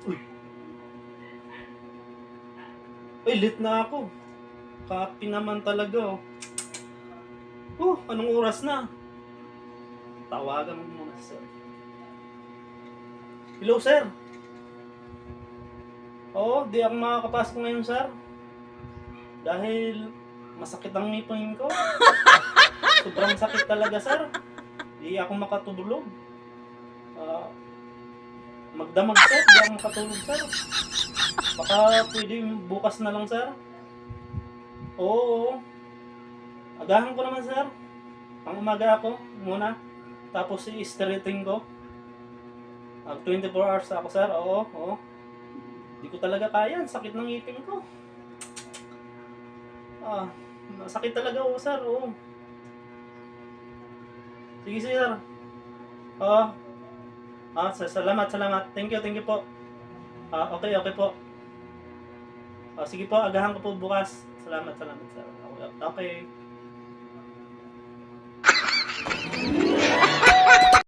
Uy, late na ako. Kapi naman talaga, oh. Anong oras na? Tawagan mo muna, sir. Hello, sir. Oo, di ako makakapasok ngayon, sir. Dahil masakit ang ngipin ko. Sobrang sakit talaga, sir. Di ako makatulog. Magdamag, sir. Di ako makatulog, sir. Baka pwede bukas na lang, sir. Oo. Agahan ko naman, sir. Ang umaga ako muna. Tapos i-straighten ko. 24 hours ako, sir. Oo. Hindi ko talaga kaya. Sakit ng ngipin ko. Sakit talaga, sir. Oo. Sige, sir. Oo. Salamat. Thank you po. Okay po. Sige po, agahan ko po bukas. Salamat, sir. Okay.